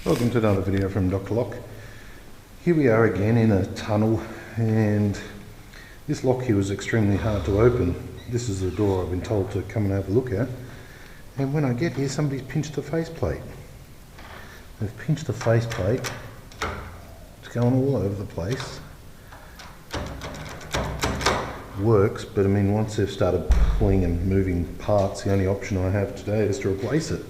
Welcome to another video from Dr. Lock. Here we are again in a tunnel, and this lock here was extremely hard to open. This is the door I've been told to come and have a look at, and when I get here somebody's pinched the faceplate. They've pinched the faceplate, it's going all over the place. Works, but I mean once they've started pulling and moving parts, the only option I have today is to replace it.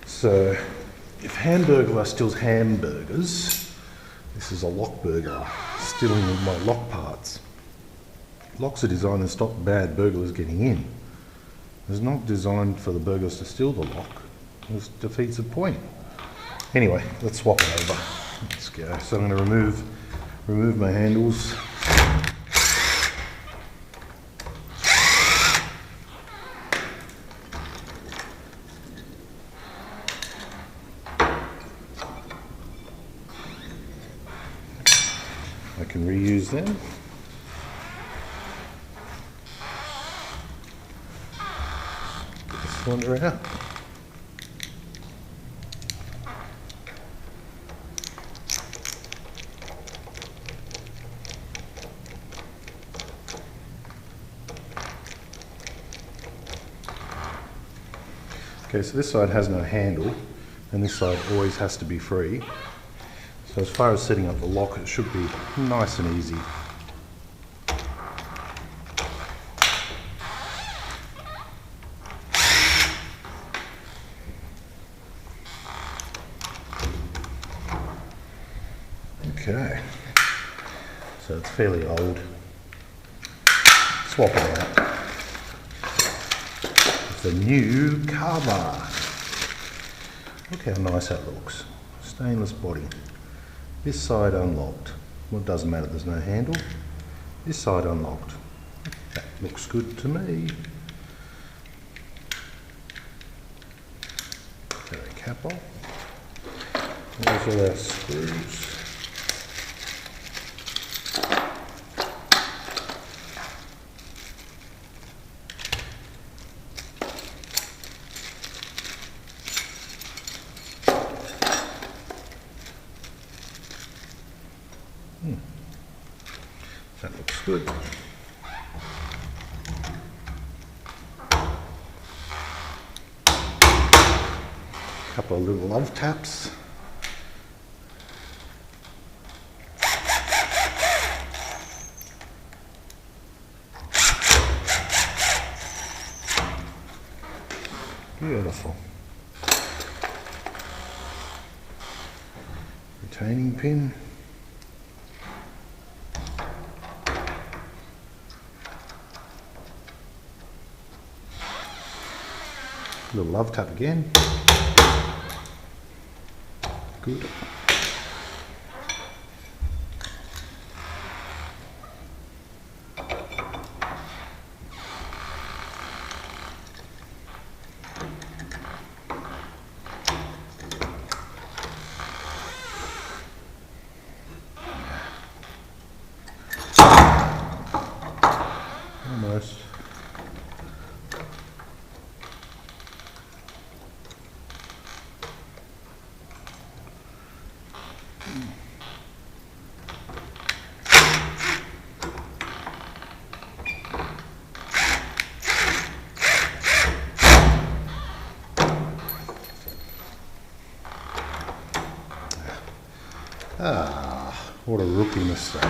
So if Hamburglar steals hamburgers, this is a lock burglar stealing my lock parts. Locks are designed to stop bad burglars getting in. It's not designed for the burglars to steal the lock. This defeats the point. Anyway, let's swap it over. Let's go. So I'm going to remove my handles. I can reuse them. Get the cylinder out. Okay, so this side has no handle, and this side always has to be free. So as far as setting up the lock, it should be nice and easy. Okay, so it's fairly old. Swap it out. It's a new Kaba. Look how nice that looks. Stainless body. This side unlocked. Well, it doesn't matter, there's no handle. This side unlocked. That looks good to me. Get the cap off. There's all our screws. That looks good. Couple of little love taps. Beautiful. Retaining pin. Little love tap again. Good. Almost. Ah, what a rookie mistake.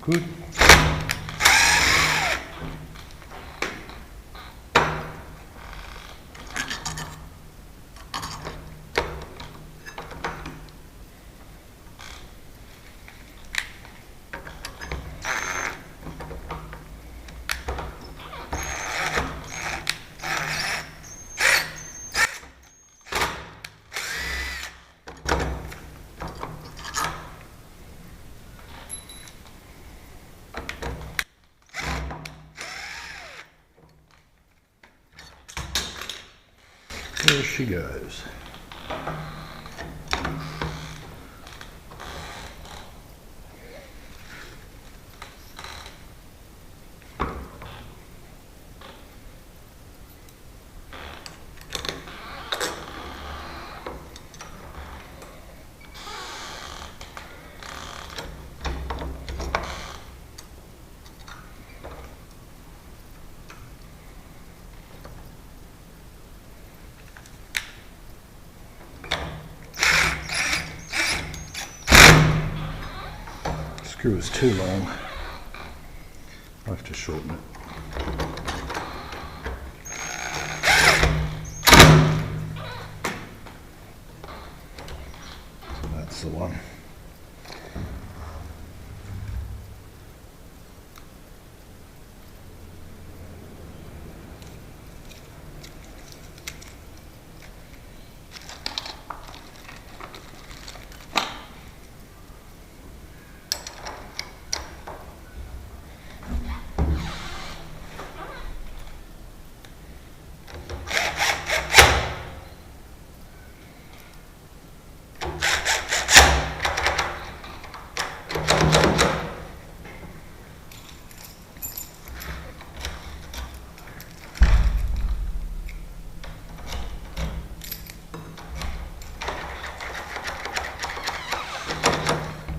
good. There she goes. Screw is too long. I have to shorten it. So that's the one.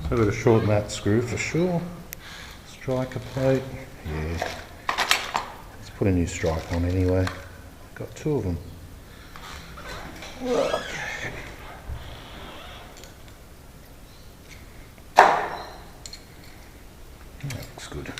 So I've got to shorten that screw for sure. Striker plate, yeah. Let's put a new strike on anyway. Got two of them. Okay. That looks good.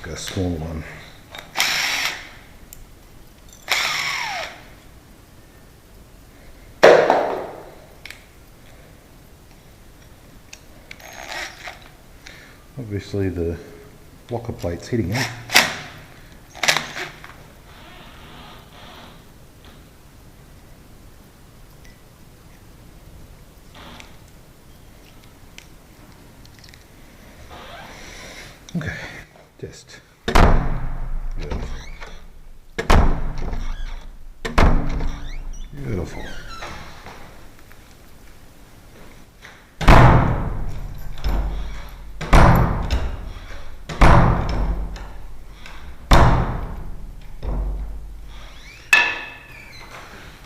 A small one. Obviously the locker plate's hitting it. Okay, just beautiful. Beautiful.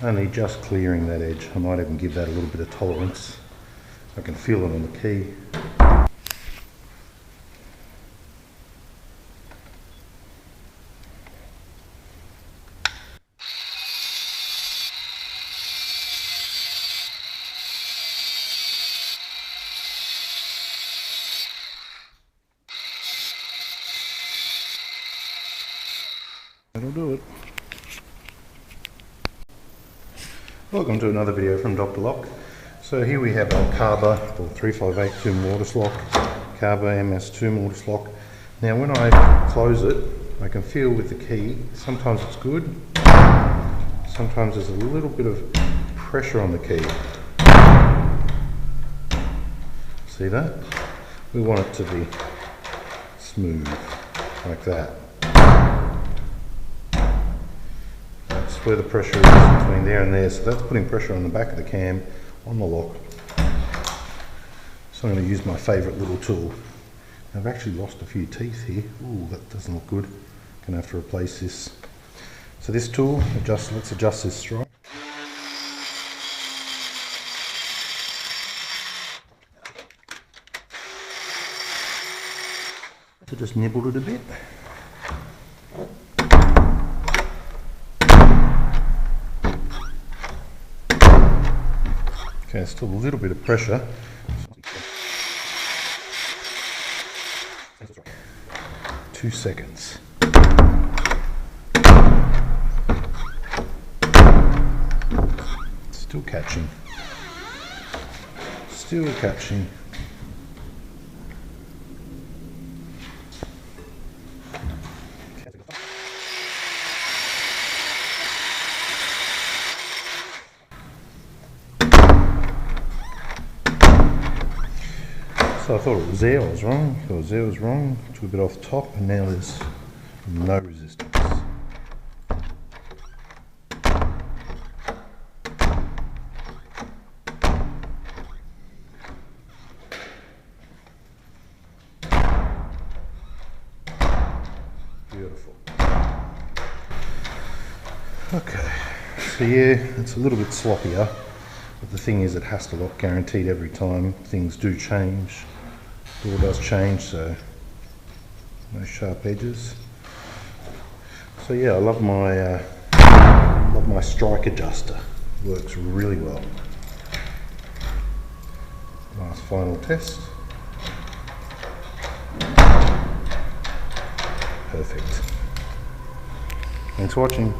Only just clearing that edge. I might even give that a little bit of tolerance. I can feel it on the key. That'll do it. Welcome to another video from Dr. Lock. So here we have a Kaba or 3582 Mortice lock, Kaba MS2 Mortice lock. Now when I close it, I can feel with the key, sometimes it's good, sometimes there's a little bit of pressure on the key. See that? We want it to be smooth, like that. That's where the pressure is, between there and there. So that's putting pressure on the back of the cam, on the lock. So I'm going to use my favourite little tool. I've actually lost a few teeth here. Ooh, that doesn't look good. Going to have to replace this. So this tool, let's adjust this strike. So just nibbled it a bit. Okay, still a little bit of pressure. 2 seconds. Still catching. Still catching. So I thought it was there, I was wrong. I thought it was there, I was wrong. Took a bit off the top, and now there's no resistance. Beautiful. Okay, so yeah, it's a little bit sloppier, but the thing is it has to lock guaranteed every time. Things do change. Door does change, so no sharp edges. So yeah, I love my strike adjuster. Works really well. Last final test. Perfect. Thanks for watching.